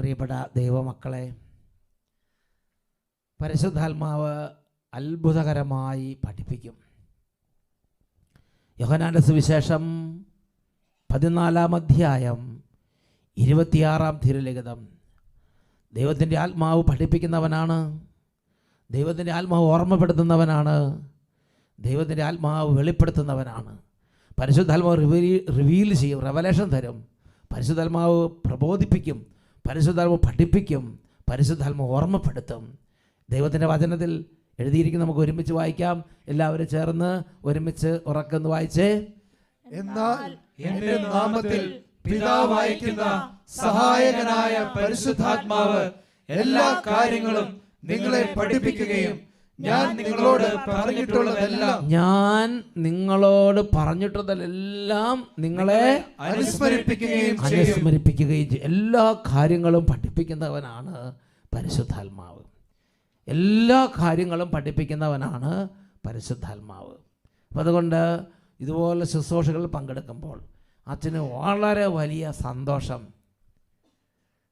പ്രിയപ്പെട്ട ദൈവമക്കളെ, പരിശുദ്ധാത്മാവ് അത്ഭുതകരമായി പഠിപ്പിക്കും. യോഹന്നാന്റെ സുവിശേഷം 14-ാം അധ്യായം 26-ാം തിരുലിഖിതം. ദൈവത്തിൻ്റെ ആത്മാവ് പഠിപ്പിക്കുന്നവനാണ്, ദൈവത്തിൻ്റെ ആത്മാവ് ഓർമ്മപ്പെടുത്തുന്നവനാണ്, ദൈവത്തിൻ്റെ ആത്മാവ് വെളിപ്പെടുത്തുന്നവനാണ്. പരിശുദ്ധാത്മാവ് റിവീൽ ചെയ്യും, റെവലേഷൻ തരും. പരിശുദ്ധാത്മാവ് പ്രബോധിപ്പിക്കും, പരിശുദ്ധാത്മാവ് പഠിപ്പിക്കും, പരിശുദ്ധാത്മാവ് ഓർമ്മപ്പെടുത്തും. ദൈവത്തിൻ്റെ വചനത്തിൽ എഴുതിയിരിക്കുന്ന നമുക്ക് ഒരുമിച്ച് വായിക്കാം. എല്ലാവരും ചേർന്ന് ഒരുമിച്ച് ഉറക്കെന്ന് വായിച്ചേ. എന്നാൽ എന്റെ നാമത്തിൽ പിതാവ് അയക്കുന്ന സഹായകനായ പരിശുദ്ധാത്മാവ് എല്ലാ കാര്യങ്ങളും നിങ്ങളെ പഠിപ്പിക്കുകയും ഞാൻ നിങ്ങളോട് പറഞ്ഞിട്ടുള്ളതെല്ലാം നിങ്ങളെ അനുസ്മരിപ്പിക്കുകയും ചെയ്യും. എല്ലാ കാര്യങ്ങളും പഠിപ്പിക്കുന്നവനാണ് പരിശുദ്ധാത്മാവ്. എല്ലാ കാര്യങ്ങളും പഠിപ്പിക്കുന്നവനാണ് പരിശുദ്ധാത്മാവ്. അപ്പം അതുകൊണ്ട് ഇതുപോലെ ശുശ്രൂഷകളിൽ പങ്കെടുക്കുമ്പോൾ അച്ഛന് വളരെ വലിയ സന്തോഷം.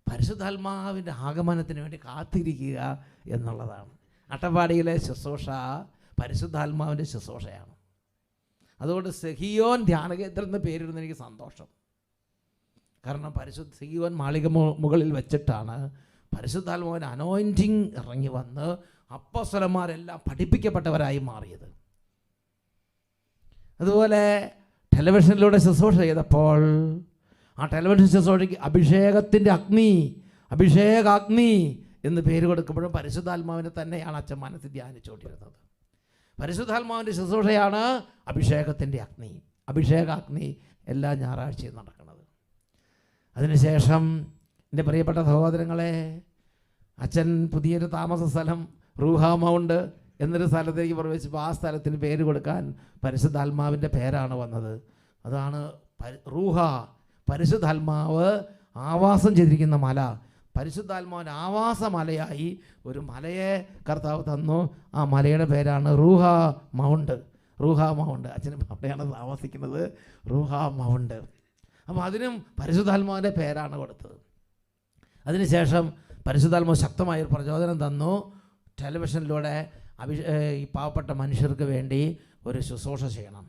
പരിശുദ്ധാത്മാവിൻ്റെ ആഗമനത്തിന് വേണ്ടി കാത്തിരിക്കുക എന്നുള്ളതാണ്. അട്ടപ്പാടിയിലെ ശുശ്രൂഷ പരിശുദ്ധാത്മാവിൻ്റെ ശുശ്രൂഷയാണ്. അതുകൊണ്ട് സെഹിയോൻ ധ്യാനകേന്ദ്രം എന്ന പേരിടുന്ന എനിക്ക് സന്തോഷം. കാരണം സെഹിയോൻ മാളിക മുകളിൽ വെച്ചിട്ടാണ് പരിശുദ്ധാത്മാവിൻ്റെ അനോയിൻറ്റിങ് ഇറങ്ങി വന്ന് അപ്പോസ്തലന്മാരെല്ലാം പഠിപ്പിക്കപ്പെട്ടവരായി മാറിയത്. അതുപോലെ ടെലിവിഷനിലൂടെ ശുശ്രൂഷ ചെയ്തപ്പോൾ ആ ടെലിവിഷൻ ശുശ്രൂഷയ്ക്ക് അഭിഷേകാഗ്നി എന്ന് പേര് കൊടുക്കുമ്പോഴും പരിശുദ്ധാത്മാവിനെ തന്നെയാണ് അച്ഛൻ മനസ്സിൽ ധ്യാനിച്ചുകൊണ്ടിരുന്നത്. പരിശുദ്ധാത്മാവിൻ്റെ ശുശ്രൂഷയാണ് അഭിഷേകാഗ്നി എല്ലാ ഞായറാഴ്ചയും നടക്കുന്നത്. അതിനുശേഷം എൻ്റെ പ്രിയപ്പെട്ട സഹോദരങ്ങളെ, അച്ഛൻ പുതിയൊരു താമസ സ്ഥലം റൂഹ മൗണ്ട് എന്നൊരു സ്ഥലത്തേക്ക് പ്രവേശിച്ചപ്പോൾ ആ സ്ഥലത്തിന് പേര് കൊടുക്കാൻ പരിശുദ്ധാത്മാവിൻ്റെ പേരാണ് വന്നത്. അതാണ് റൂഹ, പരിശുദ്ധാത്മാവ് ആവാസം ചെയ്തിരിക്കുന്ന മല. പരിശുദ്ധാത്മാവിൻ്റെ ആവാസമലയായി ഒരു മലയെ കർത്താവ് തന്നു. ആ മലയുടെ പേരാണ് റൂഹ മൗണ്ട്. അച്ഛനും അവിടെയാണ് താമസിക്കുന്നത്, റൂഹ മൗണ്ട്. അപ്പോൾ അതിനും പരിശുദ്ധാത്മാവിൻ്റെ പേരാണ് കൊടുത്തത്. അതിനുശേഷം പരിശുദ്ധാത്മാവ് ശക്തമായൊരു പ്രചോദനം തന്നു. ടെലിവിഷനിലൂടെ ഈ പാവപ്പെട്ട മനുഷ്യർക്ക് വേണ്ടി ഒരു ശുശ്രൂഷ ചെയ്യണം.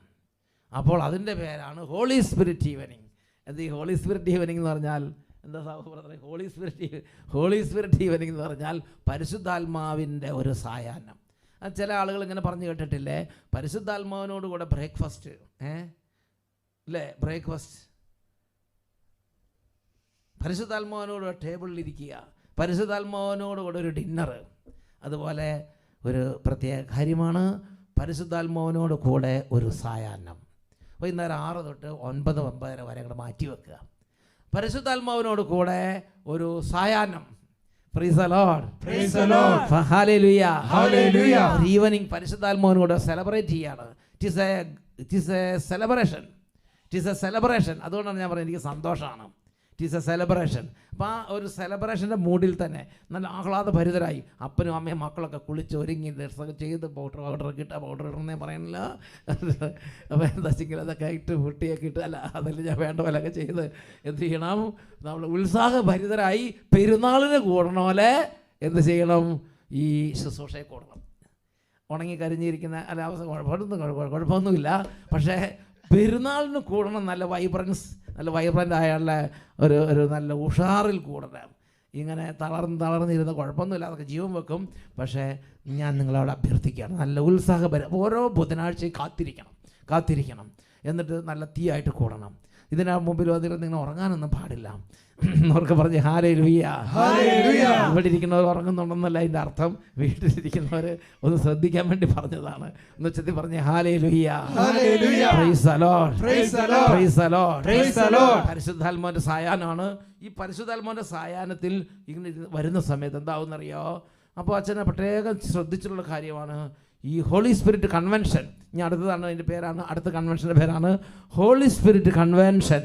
അപ്പോൾ അതിൻ്റെ പേരാണ് ഹോളി സ്പിരിറ്റ് ഈവനിങ്. ഈ ഹോളി സ്പിരിറ്റ് ഈവനിങ് എന്ന് പറഞ്ഞാൽ എന്താ സഹോദരൻ? ഹോളി സ്പിരിറ്റ് ഈവനിങ് എന്ന് പറഞ്ഞാൽ പരിശുദ്ധാത്മാവിൻ്റെ ഒരു സായാഹ്നം. ചില ആളുകൾ ഇങ്ങനെ പറഞ്ഞു കേട്ടിട്ടില്ലേ, പരിശുദ്ധാത്മാവിനോട് കൂടെ ബ്രേക്ക്ഫാസ്റ്റ്, അല്ലേ? പരിശുദ്ധാത്മാവിനോട് ടേബിളിലിരിക്കുക, പരിശുദ്ധാത്മാവിനോട് കൂടെ ഒരു ഡിന്നർ. അതുപോലെ ഒരു പ്രത്യേക കാര്യമാണ് പരിശുദ്ധാത്മാവിനോട് കൂടെ ഒരു സായാഹ്നം. വൈകുന്നേരം 6 തൊട്ട് 9 വരെ അങ്ങോട്ട് മാറ്റി വെക്കുക. പരിശുദ്ധാത്മാവിനോട് കൂടെ ഒരു സായാഹ്നം. ഈവനിങ് പരിശുദ്ധാത്മാവിനോട് സെലിബ്രേറ്റ് ചെയ്യാണ്. It is A celebration. അതുകൊണ്ടാണ് ഞാൻ പറയുന്നത് എനിക്ക് സന്തോഷമാണ്. It is A celebration. അപ്പോൾ ആ ഒരു സെലിബ്രേഷൻ്റെ മൂഡിൽ തന്നെ നല്ല ആഹ്ലാദഭരിതരായി അപ്പനും അമ്മയും മക്കളൊക്കെ കുളിച്ച് ഒരുങ്ങി ഡ്രസ്സൊക്കെ ചെയ്ത് പൗഡർ ഇടണമെന്നേ പറയുന്നില്ല. അപ്പോൾ എന്താ വെച്ചെങ്കിൽ അതൊക്കെ ഇട്ട് പൊട്ടിയൊക്കെ ഇട്ട് അതെല്ലാം ഞാൻ വേണ്ട പോലെയൊക്കെ ചെയ്ത് എന്ത് ചെയ്യണം? നമ്മൾ ഉത്സാഹഭരിതരായി പെരുന്നാളിന് കൂടണ പോലെ എന്ത് ചെയ്യണം? ഈ ശുശ്രൂഷയെ കൂടണം. ഉണങ്ങിക്കരിഞ്ഞിരിക്കുന്ന കുഴപ്പമൊന്നുമില്ല, പക്ഷേ പെരുന്നാളിന് കൂടണം. നല്ല വൈബ്രൻ്റ് ആയുള്ള ഒരു നല്ല ഉഷാറിൽ കൂടണം. ഇങ്ങനെ തളർന്നിരുന്ന കുഴപ്പമൊന്നുമില്ല, അതൊക്കെ ജീവൻ വെക്കും. പക്ഷേ ഞാൻ നിങ്ങളോട് അഭ്യർത്ഥിക്കുകയാണ്, നല്ല ഉത്സാഹപരം ഓരോ ബുധനാഴ്ചയും കാത്തിരിക്കണം. എന്നിട്ട് നല്ല തീയായിട്ട് കൂടണം. ഇതിനാ മുമ്പിൽ വന്നിട്ട് നിങ്ങൾ ഉറങ്ങാനൊന്നും പാടില്ല. അവർക്ക് പറഞ്ഞ് ഹല്ലേലൂയ. ഇവിടെ ഇരിക്കുന്നവർ ഉറങ്ങുന്നുണ്ടെന്നല്ല അതിൻ്റെ അർത്ഥം. വീട്ടിലിരിക്കുന്നവർ ഒന്ന് ശ്രദ്ധിക്കാൻ വേണ്ടി പറഞ്ഞതാണ്. എന്ന് വെച്ചാൽ പറഞ്ഞ് ഹല്ലേലൂയ. പരിശുദ്ധാത്മാവിൻ്റെ സായാഹ്നമാണ്. ഈ പരിശുദ്ധാത്മാവിൻ്റെ സായാഹ്നത്തിൽ ഇങ്ങനെ വരുന്ന സമയത്ത് എന്താവുമെന്നറിയോ? അപ്പോൾ അച്ഛനെ പ്രത്യേകം ശ്രദ്ധിച്ചിട്ടുള്ള കാര്യമാണ് ഈ ഹോളി സ്പിരിറ്റ് കൺവെൻഷൻ. ഇനി അടുത്ത കൺവെൻഷൻ്റെ പേരാണ് ഹോളി സ്പിരിറ്റ് കൺവെൻഷൻ.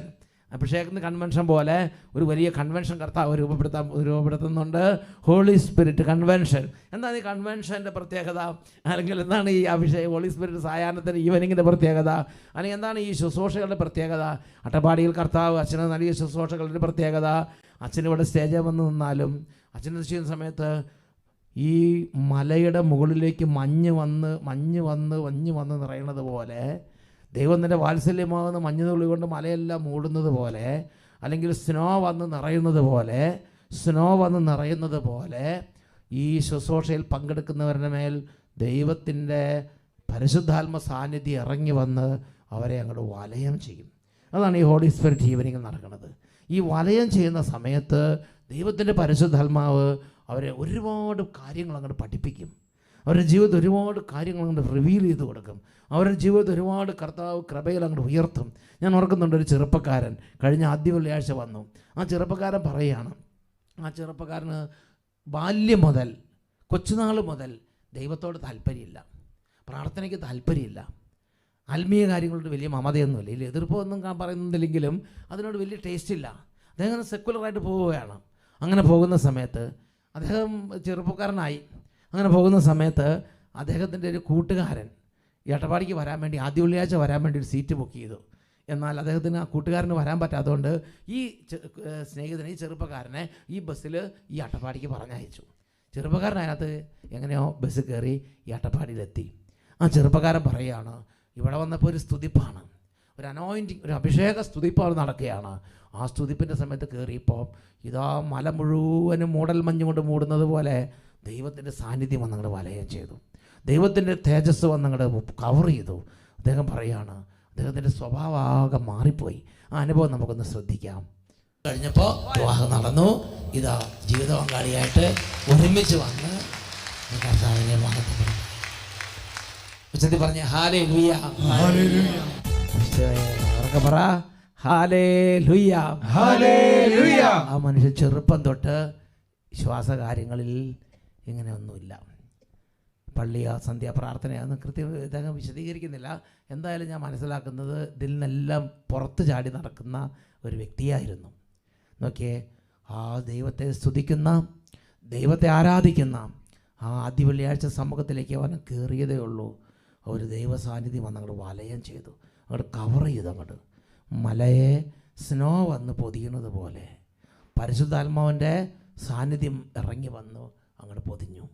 അഭിഷേകത്തിന് കൺവെൻഷൻ പോലെ ഒരു വലിയ കൺവെൻഷൻ കർത്താവ് രൂപപ്പെടുത്തുന്നുണ്ട്. Holy spirit convention. എന്താണ് ഈ കൺവെൻഷൻ്റെ പ്രത്യേകത? അല്ലെങ്കിൽ എന്താണ് ഈ ഹോളി സ്പിരിറ്റ് സായാഹ്നത്തിൻ്റെ ഈവനിങ്ങിൻ്റെ പ്രത്യേകത? അല്ലെങ്കിൽ എന്താണ് ഈ ശുശ്രൂഷകളുടെ പ്രത്യേകത? അട്ടപ്പാടിയിൽ കർത്താവ് അച്ഛന് നൽകിയ ശുശ്രൂഷകളുടെ പ്രത്യേകത, അച്ഛനിവിടെ സ്റ്റേജിൽ വന്ന് നിന്നാലും അച്ഛൻ ചെയ്യുന്ന സമയത്ത് ഈ മലയുടെ മുകളിലേക്ക് മഞ്ഞ് വന്ന് നിറയുന്നത് പോലെ, ദൈവത്തിൻ്റെ വാത്സല്യമാകുന്ന മഞ്ഞുതുള്ളി കൊണ്ട് മലയെല്ലാം മൂടുന്നത് പോലെ, അല്ലെങ്കിൽ സ്നോ വന്ന് നിറയുന്നത് പോലെ ഈ ശുശ്രൂഷയിൽ പങ്കെടുക്കുന്നവരുടെ മേൽ ദൈവത്തിൻ്റെ പരിശുദ്ധാത്മ സാന്നിധ്യം ഇറങ്ങി വന്ന് അവരെ അങ്ങോട്ട് വലയം ചെയ്യും. അതാണ് ഈ ഹോളി സ്പിരിറ്റ് ഈവനിങ് നടക്കുന്നത്. ഈ വലയം ചെയ്യുന്ന സമയത്ത് ദൈവത്തിൻ്റെ പരിശുദ്ധാത്മാവ് അവരെ ഒരുപാട് കാര്യങ്ങൾ അങ്ങോട്ട് പഠിപ്പിക്കും. അവരുടെ ജീവിതത്തിൽ ഒരുപാട് കാര്യങ്ങൾ അങ്ങോട്ട് റിവീൽ ചെയ്ത് കൊടുക്കും. അവരുടെ ജീവിതത്തിൽ ഒരുപാട് കർത്താവ് കൃപയിൽ അങ്ങോട്ട് ഉയർത്തും. ഞാൻ ഓർക്കുന്നുണ്ട്, ഒരു ചെറുപ്പക്കാരൻ കഴിഞ്ഞ ആദ്യ വെള്ളിയാഴ്ച വന്നു. ആ ചെറുപ്പക്കാരൻ പറയുകയാണ്, ആ ചെറുപ്പക്കാരന് ബാല്യം മുതൽ, കൊച്ചുനാൾ മുതൽ ദൈവത്തോട് താല്പര്യമില്ല, പ്രാർത്ഥനയ്ക്ക് താല്പര്യമില്ല, ആത്മീയ കാര്യങ്ങളോട് വലിയ മമതയൊന്നുമില്ല, ഇല്ല എതിർപ്പൊന്നും പറയുന്നില്ലെങ്കിലും അതിനോട് വലിയ ടേസ്റ്റ് ഇല്ല. അദ്ദേഹം സെക്കുലറായിട്ട് പോവുകയാണ്. അങ്ങനെ പോകുന്ന സമയത്ത് അദ്ദേഹം ചെറുപ്പക്കാരനായി. അങ്ങനെ പോകുന്ന സമയത്ത് അദ്ദേഹത്തിൻ്റെ ഒരു കൂട്ടുകാരൻ ഈ അട്ടപ്പാടിക്ക് വരാൻ വേണ്ടി ആദ്യ വെള്ളിയാഴ്ച വരാൻ വേണ്ടി ഒരു സീറ്റ് ബുക്ക് ചെയ്തു. എന്നാൽ അദ്ദേഹത്തിന് ആ കൂട്ടുകാരന് വരാൻ പറ്റാത്തതുകൊണ്ട് ഈ സ്നേഹിതനെ, ഈ ചെറുപ്പക്കാരനെ ഈ ബസ്സിൽ ഈ അട്ടപ്പാടിക്ക് പറഞ്ഞയച്ചു. ചെറുപ്പക്കാരൻ അതിനകത്ത് എങ്ങനെയോ ബസ് കയറി ഈ അട്ടപ്പാടിയിലെത്തി. ആ ചെറുപ്പക്കാരൻ പറയുകയാണ്, ഇവിടെ വന്നപ്പോൾ ഒരു സ്തുതിപ്പാണ്, ഒരു അനോയിൻറ്റിങ്, ഒരു അഭിഷേക സ്തുതിപ്പാണ് നടക്കുകയാണ്. ആ സ്തുതിപ്പിൻ്റെ സമയത്ത് കയറിയപ്പോൾ ഇതാ മല മുഴുവനും മൂടൽ മഞ്ഞ് കൊണ്ട് മൂടുന്നത് പോലെ ദൈവത്തിൻ്റെ സാന്നിധ്യം വന്നങ്ങോട്ട് വലയം ചെയ്തു. ദൈവത്തിൻ്റെ തേജസ് വന്നങ്ങോട്ട് കവർ ചെയ്തു. അദ്ദേഹം പറയുകയാണ്, അദ്ദേഹത്തിൻ്റെ സ്വഭാവമാകെ മാറിപ്പോയി. ആ അനുഭവം നമുക്കൊന്ന് ശ്രദ്ധിക്കാം. കഴിഞ്ഞപ്പോൾ വിവാഹം നടന്നു. ഇതാ ജീവിത പങ്കാളിയായിട്ട് ഒരുമിച്ച് വന്ന് കർത്താവിനെ മഹത്വപ്പെടുത്തി. ഉച്ചത്തിൽ പറഞ്ഞ ഹല്ലേലൂയ, ഉറക്കെ പറ ഹല്ലേലൂയ, ഹല്ലേലൂയ. ആ മനുഷ്യൻ ചെറുപ്പം തൊട്ട് വിശ്വാസകാര്യങ്ങളിൽ ഇങ്ങനെയൊന്നുമില്ല. പള്ളി സന്ധ്യാപ്രാർത്ഥനയാണെന്ന് ഇദ്ദേഹം വിശദീകരിക്കുന്നില്ല. എന്തായാലും ഞാൻ മനസ്സിലാക്കുന്നത് ഇതിൽ നിന്നെല്ലാം പുറത്ത് ചാടി നടക്കുന്ന ഒരു വ്യക്തിയായിരുന്നു. നോക്കിയേ, ആ ദൈവത്തെ സ്തുതിക്കുന്ന, ദൈവത്തെ ആരാധിക്കുന്ന ആ ആദ്യ വെള്ളിയാഴ്ച സമൂഹത്തിലേക്ക് അവൻ കയറിയതേ ഉള്ളൂ. ഒരു ദൈവ സാന്നിധ്യം വന്ന് അങ്ങോട്ട് വലയം ചെയ്തു, അങ്ങോട്ട് കവർ ചെയ്തു. അങ്ങോട്ട് മലയെ സ്നോ വന്ന് പൊതിയുന്നത് പോലെ പരിശുദ്ധാത്മാവിൻ്റെ സാന്നിധ്യം ഇറങ്ങി വന്നു അങ്ങോട്ട് പൊതിഞ്ഞു.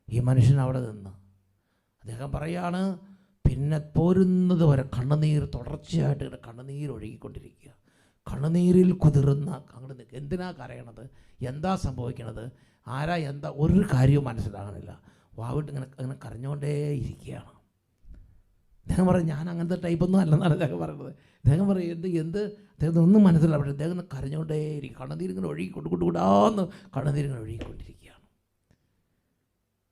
ഈ മനുഷ്യൻ അവിടെ നിന്ന് അദ്ദേഹം പറയാണ്, പിന്നെ പോരുന്നത് വരെ കണ്ണുനീർ, തുടർച്ചയായിട്ട് ഇങ്ങനെ കണ്ണുനീർ ഒഴുകിക്കൊണ്ടിരിക്കുക. കണ്ണുനീരിൽ കുതിർന്ന അങ്ങോട്ട് എന്തിനാ കരയണത്, എന്താ സംഭവിക്കണത്, ആരാ എന്താ ഒരു കാര്യവും മനസ്സിലാകണില്ല. വാവിട്ട് ഇങ്ങനെ കരഞ്ഞുകൊണ്ടേ ഇരിക്കുകയാണ്. അദ്ദേഹം പറയും, ഞാൻ അങ്ങനത്തെ ടൈപ്പൊന്നും അല്ലെന്നാണ് അദ്ദേഹം പറയുന്നത്. അദ്ദേഹം പറയും, അദ്ദേഹത്തിന് ഒന്നും മനസ്സിലാവും. പക്ഷേ അദ്ദേഹം കരഞ്ഞുകൊണ്ടേ ഇരിക്കും. കണ്ണുനീരിങ്ങനെ ഒഴുകിക്കൊണ്ടുകൂടാന്ന് കണ്ണുനീരിങ്ങനെ ഒഴുകിക്കൊണ്ടിരിക്കുകയാണ്.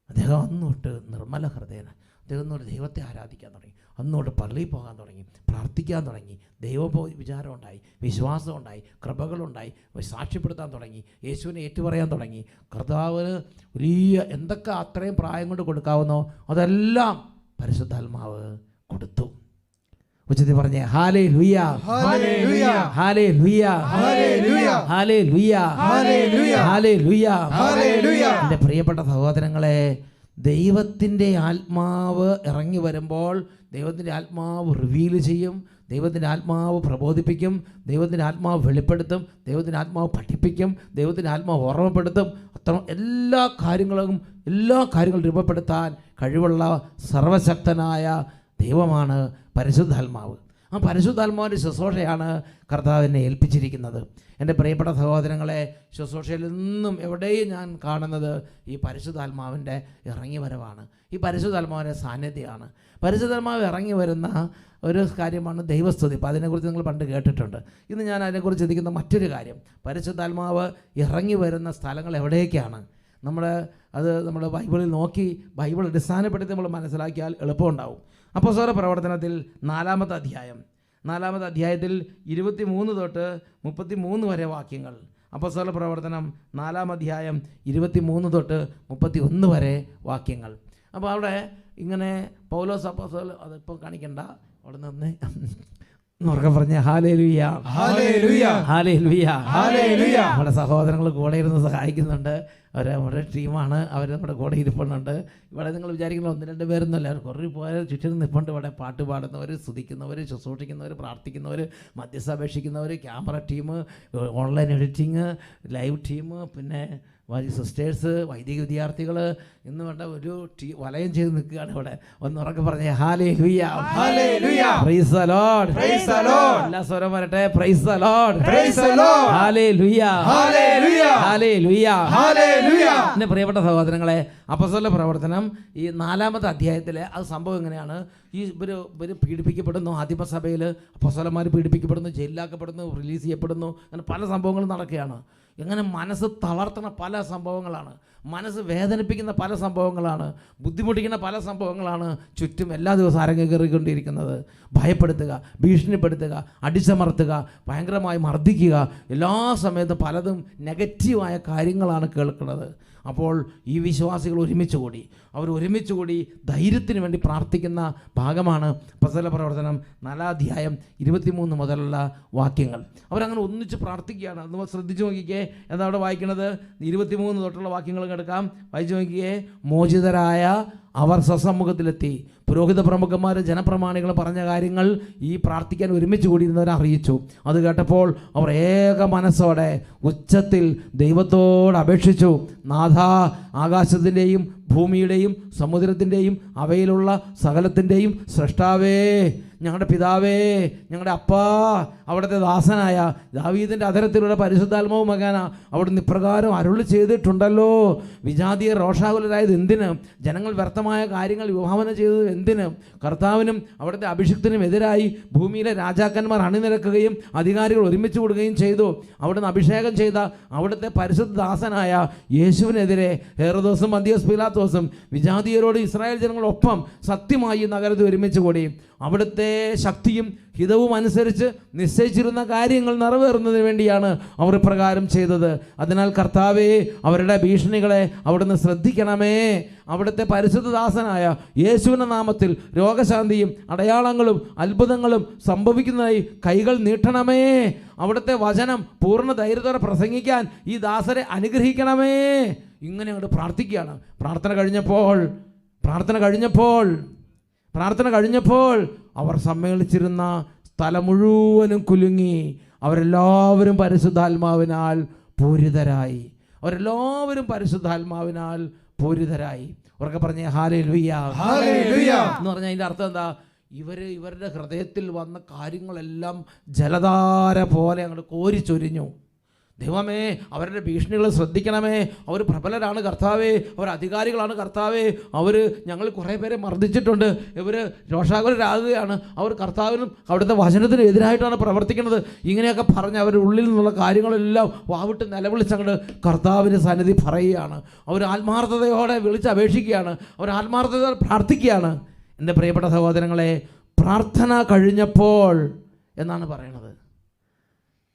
അദ്ദേഹം അന്നോട്ട് നിർമ്മല ഹൃദയന, അദ്ദേഹം അന്നോട്ട് ദൈവത്തെ ആരാധിക്കാൻ തുടങ്ങി, അന്നോട്ട് പള്ളിയിൽ പോകാൻ തുടങ്ങി, പ്രാർത്ഥിക്കാൻ തുടങ്ങി, ദൈവ വിചാരം ഉണ്ടായി, വിശ്വാസം ഉണ്ടായി, കൃപകളുണ്ടായി, സാക്ഷ്യപ്പെടുത്താൻ തുടങ്ങി, യേശുവിനെ ഏറ്റുപറയാൻ തുടങ്ങി. കർത്താവിന് വലിയ എന്തൊക്കെ അത്രയും പ്രായം കൊണ്ട് കൊടുക്കാവുന്നോ അതെല്ലാം പരിശുദ്ധാത്മാവ് കൊടുത്തു. ഉച്ചത്തിൽ പറഞ്ഞേ hallelujah, hallelujah, hallelujah, hallelujah, hallelujah, hallelujah, hallelujah. എൻ്റെ പ്രിയപ്പെട്ട സഹോദരങ്ങളെ, ദൈവത്തിൻ്റെ ആത്മാവ് ഇറങ്ങി വരുമ്പോൾ ദൈവത്തിൻ്റെ ആത്മാവ് റിവീൽ ചെയ്യും, ദൈവത്തിൻ്റെ ആത്മാവ് പ്രബോധിപ്പിക്കും, ദൈവത്തിൻ്റെ ആത്മാവ് വെളിപ്പെടുത്തും, ദൈവത്തിൻ്റെ ആത്മാവ് പഠിപ്പിക്കും, ദൈവത്തിൻ്റെ ആത്മാവ് ഓർമ്മപ്പെടുത്തും. അത്ര എല്ലാ കാര്യങ്ങളും രൂപപ്പെടുത്താൻ കഴിവുള്ള സർവശക്തനായ ദൈവമാണ് പരിശുദ്ധാത്മാവ്. ആ പരിശുദ്ധാത്മാവിൻ്റെ ശുശ്രൂഷയാണ് കർത്താവിനെ ഏൽപ്പിച്ചിരിക്കുന്നത്. എൻ്റെ പ്രിയപ്പെട്ട സഹോദരങ്ങളെ, ശുശ്രൂഷയിൽ നിന്നും എവിടെയും ഞാൻ കാണുന്നത് ഈ പരിശുദ്ധാത്മാവിൻ്റെ ഇറങ്ങി വരവാണ്, ഈ പരിശുദ്ധാത്മാവിൻ്റെ സാന്നിധ്യമാണ്. പരിശുദ്ധാത്മാവ് ഇറങ്ങി വരുന്ന ഒരു കാര്യമാണ് ദൈവസ്തുതി. അപ്പോൾ അതിനെക്കുറിച്ച് നിങ്ങൾ പണ്ട് കേട്ടിട്ടുണ്ട്. ഇന്ന് ഞാൻ അതിനെക്കുറിച്ച് ചിന്തിക്കുന്ന മറ്റൊരു കാര്യം, പരിശുദ്ധാത്മാവ് ഇറങ്ങി വരുന്ന സ്ഥലങ്ങൾ എവിടേക്കാണ്. നമ്മൾ ബൈബിളിൽ നോക്കി ബൈബിൾ അടിസ്ഥാനപ്പെടുത്തി നമ്മൾ മനസ്സിലാക്കിയാൽ എളുപ്പമുണ്ടാവും. അപ്പോസ്തല പ്രവർത്തനത്തിൽ 4-ാമത്തെ അധ്യായത്തിൽ 23 തൊട്ട് 33 വരെ വാക്യങ്ങൾ. അപ്പോസ്തല പ്രവർത്തനം 4-ാം അധ്യായം 23 തൊട്ട് 31 വരെ വാക്യങ്ങൾ. അപ്പോൾ അവിടെ ഇങ്ങനെ പൗലോസ് അപ്പോസ്തലൻ, അതിപ്പോൾ കാണിക്കണ്ട, അവിടെ നിന്ന് എന്നൊക്കെ പറഞ്ഞ ഹാലേലുയ, ഹല്ലേലൂയ, ഹാലേലുയ, ഹല്ലേലൂയ. നമ്മുടെ സഹോദരങ്ങൾ കൂടെ ഇരുന്ന് സഹായിക്കുന്നുണ്ട്. അവർ നമ്മുടെ ടീമാണ്, അവർ നമ്മുടെ കൂടെ ഇരിപ്പുണ്ട്. ഇവിടെ നിങ്ങൾ വിചാരിക്കുന്ന 1-2 പേരൊന്നുമല്ല, കുറേ പോയാൽ ചുറ്റിനും നിൽപ്പുണ്ട്. ഇവിടെ പാട്ട് പാടുന്നവർ, സ്തുതിക്കുന്നവർ, ശുശ്രൂഷിക്കുന്നവർ, പ്രാർത്ഥിക്കുന്നവർ, മധ്യസ്ഥ അപേക്ഷിക്കുന്നവർ, camera team, online editing, live team, പിന്നെ സിസ്റ്റേഴ്സ്, വൈദിക വിദ്യാർത്ഥികൾ എന്ന് വേണ്ട ഒരു വലയം ചെയ്ത് നിൽക്കുകയാണ് ഇവിടെ. ഒന്നുറക്കെ പറഞ്ഞേ hallelujah, hallelujah, praise the Lord, praise the Lord. എല്ലാ സ്വരം വരട്ടെ, praise the Lord, praise the Lord, hallelujah, hallelujah, hallelujah, hallelujah. എൻ്റെ പ്രിയപ്പെട്ട സഹോദരങ്ങളെ, അപ്പോസ്തല പ്രവർത്തനം ഈ 4-ാമത്തെ അധ്യായത്തിൽ അത് സംഭവം എങ്ങനെയാണ്? ഈ ഇവർ പീഡിപ്പിക്കപ്പെടുന്നു, ആദിമസഭയിൽ അപ്പോസ്തലന്മാർ പീഡിപ്പിക്കപ്പെടുന്നു, ജയിലിലാക്കപ്പെടുന്നു, റിലീസ് ചെയ്യപ്പെടുന്നു, അങ്ങനെ പല സംഭവങ്ങളും നടക്കുകയാണ്. എങ്ങനെ മനസ്സ് തളർത്തുന്ന പല സംഭവങ്ങളാണ്, മനസ്സ് വേദനിപ്പിക്കുന്ന പല സംഭവങ്ങളാണ്, ബുദ്ധിമുട്ടിക്കുന്ന പല സംഭവങ്ങളാണ് ചുറ്റും എല്ലാ ദിവസവും അരങ്ങേറിക്കൊണ്ടിരിക്കുന്നത്. ഭയപ്പെടുത്തുക, ഭീഷണിപ്പെടുത്തുക, അടിച്ചമർത്തുക, ഭയങ്കരമായി മർദ്ദിക്കുക, എല്ലാ സമയത്തും പലതും നെഗറ്റീവായ കാര്യങ്ങളാണ് കേൾക്കുന്നത്. അപ്പോൾ ഈ വിശ്വാസികൾ ഒരുമിച്ച് കൂടി, അവർ ഒരുമിച്ച് കൂടി ധൈര്യത്തിന് വേണ്ടി പ്രാർത്ഥിക്കുന്ന ഭാഗമാണ് അപ്പോസ്തല പ്രവർത്തനം 4-ാം അധ്യായം 23 മുതലുള്ള വാക്യങ്ങൾ. അവരങ്ങനെ ഒന്നിച്ച് പ്രാർത്ഥിക്കുകയാണ്. അത് ശ്രദ്ധിച്ചു നോക്കിക്കേ, എന്താ അവിടെ വായിക്കുന്നത്? 23 തൊട്ടുള്ള വാക്യങ്ങൾ എടുക്കാം, വായിച്ചു നോക്കിക്കേ. മോചിതരായ അവർ സ്വസമൂഹത്തിലെത്തി. പുരോഹിത പ്രമുഖന്മാർ, ജനപ്രമാണികൾ പറഞ്ഞ കാര്യങ്ങൾ ഈ പ്രാർത്ഥിക്കാൻ ഒരുമിച്ച് കൂടിയിരുന്നവരെ അറിയിച്ചു. അത് കേട്ടപ്പോൾ അവർ ഏക മനസ്സോടെ ഉച്ചത്തിൽ ദൈവത്തോട് അപേക്ഷിച്ചു, നാഥ, ആകാശത്തിൻ്റെയും ഭൂമിയുടെയും സമുദ്രത്തിൻ്റെയും അവയിലുള്ള സകലത്തിൻ്റെയും സൃഷ്ടാവേ, ഞങ്ങളുടെ പിതാവേ, ഞങ്ങളുടെ അപ്പാ, അവിടുത്തെ ദാസനായ ദാവീദിൻ്റെ അധരത്തിലൂടെ പരിശുദ്ധാത്മാവ് മകന അവിടുന്ന് ഇപ്രകാരം അരുളി ചെയ്തിട്ടുണ്ടല്ലോ. വിജാതിയർ രോഷാകുലരായത് എന്തിന്? ജനങ്ങൾ വ്യർത്ഥമായ കാര്യങ്ങൾ വിഭാവന ചെയ്തത് എന്തിന്? കർത്താവിനും അവിടുത്തെ അഭിഷിക്തനും എതിരായി ഭൂമിയിലെ രാജാക്കന്മാർ അണിനിരക്കുകയും അധികാരികൾ ഒരുമിച്ച് കൂടുകയും ചെയ്തു. അവിടുന്ന് അഭിഷേകം ചെയ്ത അവിടുത്തെ പരിശുദ്ധ ദാസനായ യേശുവിനെതിരെ ഹെരോദോസും പന്തിയോസ് പീലാത്തോസും വിജാതിയരോട് ഇസ്രായേൽ ജനങ്ങളൊപ്പം സത്യമായി ഈ നഗരത്തിൽ ഒരുമിച്ച് കൂടി. അവിടുത്തെ ശക്തിയും ഹിതവും അനുസരിച്ച് നിശ്ചയിച്ചിരുന്ന കാര്യങ്ങൾ നിറവേറുന്നതിന് വേണ്ടിയാണ് അവർ ഇപ്രകാരം ചെയ്തത്. അതിനാൽ കർത്താവേ, അവരുടെ ഭീഷണികളെ അവിടുന്ന് ശ്രദ്ധിക്കണമേ. അവിടുത്തെ പരിശുദ്ധദാസനായ യേശുവിൻ്റെ നാമത്തിൽ രോഗശാന്തിയും അടയാളങ്ങളും അത്ഭുതങ്ങളും സംഭവിക്കുന്നതായി കൈകൾ നീട്ടണമേ. അവിടുത്തെ വചനം പൂർണ്ണ ധൈര്യത്തോടെ പ്രസംഗിക്കാൻ ഈ ദാസരെ അനുഗ്രഹിക്കണമേ. ഇങ്ങനെ അങ്ങോട്ട് പ്രാർത്ഥിക്കുകയാണ്. പ്രാർത്ഥന കഴിഞ്ഞപ്പോൾ അവർ സമ്മേളിച്ചിരുന്ന സ്ഥലം മുഴുവനും കുലുങ്ങി. അവരെല്ലാവരും പരിശുദ്ധാത്മാവിനാൽ പൂരിതരായി. ഉറക്കെ പറഞ്ഞേ ഹാലേലൂയ, ഹല്ലേലൂയ. എന്ന് പറഞ്ഞാൽ അതിൻ്റെ അർത്ഥം എന്താ? ഇവരുടെ ഹൃദയത്തിൽ വന്ന കാര്യങ്ങളെല്ലാം ജലധാര പോലെ അങ്ങോട്ട് കോരിച്ചൊരിഞ്ഞു. ദൈവമേ, അവരുടെ ഭീഷണികൾ ശ്രദ്ധിക്കണമേ. അവർ പ്രബലരാണ് കർത്താവേ, അവർ അധികാരികളാണ് കർത്താവേ, അവർ ഞങ്ങൾ കുറേ പേരെ മർദ്ദിച്ചിട്ടുണ്ട്, ഇവർ രോഷാകുലരാകുകയാണ്, അവർ കർത്താവിനും അവിടുത്തെ വചനത്തിനും എതിരായിട്ടാണ് പ്രവർത്തിക്കുന്നത്. ഇങ്ങനെയൊക്കെ പറഞ്ഞ് അവരുടെ ഉള്ളിൽ നിന്നുള്ള കാര്യങ്ങളെല്ലാം വാവിട്ട് നിലവിളിച്ചങ്ങോട്ട് കർത്താവിൻ്റെ സന്നിധി പറയുകയാണ്. അവർ ആത്മാർത്ഥതയോടെ വിളിച്ചപേക്ഷിക്കുകയാണ്, അവർ ആത്മാർത്ഥതയോടെ പ്രാർത്ഥിക്കുകയാണ്. എൻ്റെ പ്രിയപ്പെട്ട സഹോദരങ്ങളെ, പ്രാർത്ഥന കഴിഞ്ഞപ്പോൾ എന്നാണ് പറയണത്.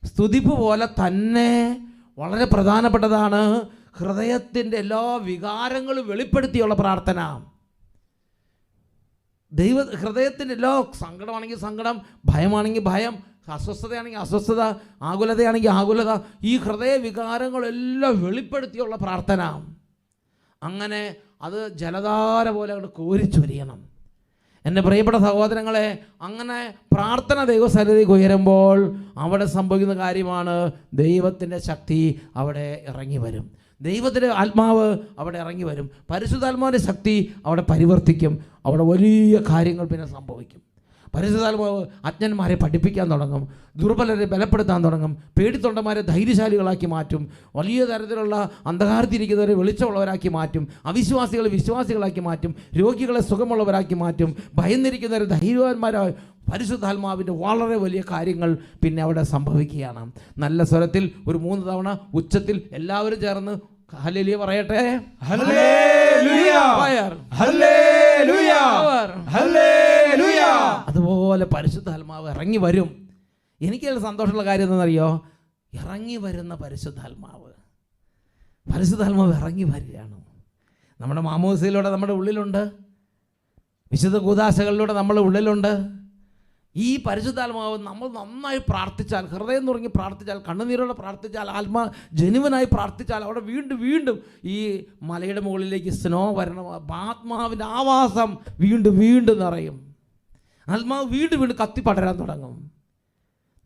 സ്തുതിപ്പ് പോലെ തന്നെ വളരെ പ്രധാനപ്പെട്ടതാണ് ഹൃദയത്തിൻ്റെ എല്ലാ വികാരങ്ങളും വെളിപ്പെടുത്തിയുള്ള പ്രാർത്ഥന. ഹൃദയത്തിൻ്റെ എല്ലാ, സങ്കടമാണെങ്കിൽ സങ്കടം, ഭയമാണെങ്കിൽ ഭയം, അസ്വസ്ഥതയാണെങ്കിൽ അസ്വസ്ഥത, ആകുലതയാണെങ്കിൽ ആകുലത, ഈ ഹൃദയ വികാരങ്ങളെല്ലാം വെളിപ്പെടുത്തിയുള്ള പ്രാർത്ഥന. അങ്ങനെ അത് ജലധാര പോലെ അങ്ങോട്ട് കോരിച്ചൊരിയണം. എൻ്റെ പ്രിയപ്പെട്ട സഹോദരങ്ങളെ, അങ്ങനെ പ്രാർത്ഥന ദൈവസന്നിധിക്ക് ഉയരുമ്പോൾ അവിടെ സംഭവിക്കുന്ന കാര്യമാണ്, ദൈവത്തിൻ്റെ ശക്തി അവിടെ ഇറങ്ങി വരും. ദൈവത്തിൻ്റെ ആത്മാവ് അവിടെ ഇറങ്ങി വരും. പരിശുദ്ധാത്മാവിൻ്റെ ശക്തി അവിടെ പരിവർത്തിക്കും. അവിടെ വലിയ കാര്യങ്ങൾ പിന്നെ സംഭവിക്കും. പരിശുദ്ധാത്മാവ് അജ്ഞന്മാരെ പഠിപ്പിക്കാൻ തുടങ്ങും, ദുർബലരെ ബലപ്പെടുത്താൻ തുടങ്ങും, പേടിത്തൊണ്ടന്മാരെ ധൈര്യശാലികളാക്കി മാറ്റും, വലിയ തരത്തിലുള്ള അന്ധകാരത്തിരിക്കുന്നവരെ വെളിച്ചമുള്ളവരാക്കി മാറ്റും, അവിശ്വാസികളെ വിശ്വാസികളാക്കി മാറ്റും, രോഗികളെ സുഖമുള്ളവരാക്കി മാറ്റും, ഭയന്നിരിക്കുന്നവരെ ധൈര്യവാന്മാരായി. പരിശുദ്ധാത്മാവിൻ്റെ വളരെ വലിയ കാര്യങ്ങൾ പിന്നെ അവിടെ സംഭവിക്കുകയാണ്. നല്ല സ്വരത്തിൽ ഒരു 3 തവണ ഉച്ചത്തിൽ എല്ലാവരും ചേർന്ന് ഹല്ലേലൂയ പറയട്ടെ. Hallelujah, hallelujah, hallelujah. അതുപോലെ പരിശുദ്ധാത്മാവ് ഇറങ്ങി വരും. എനിക്ക് സന്തോഷമുള്ള കാര്യം എന്താണെന്നറിയോ? ഇറങ്ങി വരുന്ന പരിശുദ്ധാത്മാവ് ഇറങ്ങി വരികയാണ്. നമ്മുടെ മാമോദിസയിലൂടെ നമ്മുടെ ഉള്ളിലുണ്ട്, വിശുദ്ധ കൂദാശകളിലൂടെ നമ്മുടെ ഉള്ളിലുണ്ട്. ഈ പരിശുദ്ധാത്മാവ് നമ്മൾ നന്നായി പ്രാർത്ഥിച്ചാൽ, ഹൃദയം തുടങ്ങി പ്രാർത്ഥിച്ചാൽ, കണ്ണുനീരോടെ പ്രാർത്ഥിച്ചാൽ, ജനുവനായി പ്രാർത്ഥിച്ചാൽ, അവിടെ വീണ്ടും വീണ്ടും ഈ മലയുടെ മുകളിലേക്ക് സ്നോ വരണം. ആത്മാവിൻ്റെ ആവാസം വീണ്ടും വീണ്ടും നിറയും. ആത്മാവ് വീണ്ടും വീണ്ടും കത്തിപ്പടരാൻ തുടങ്ങും.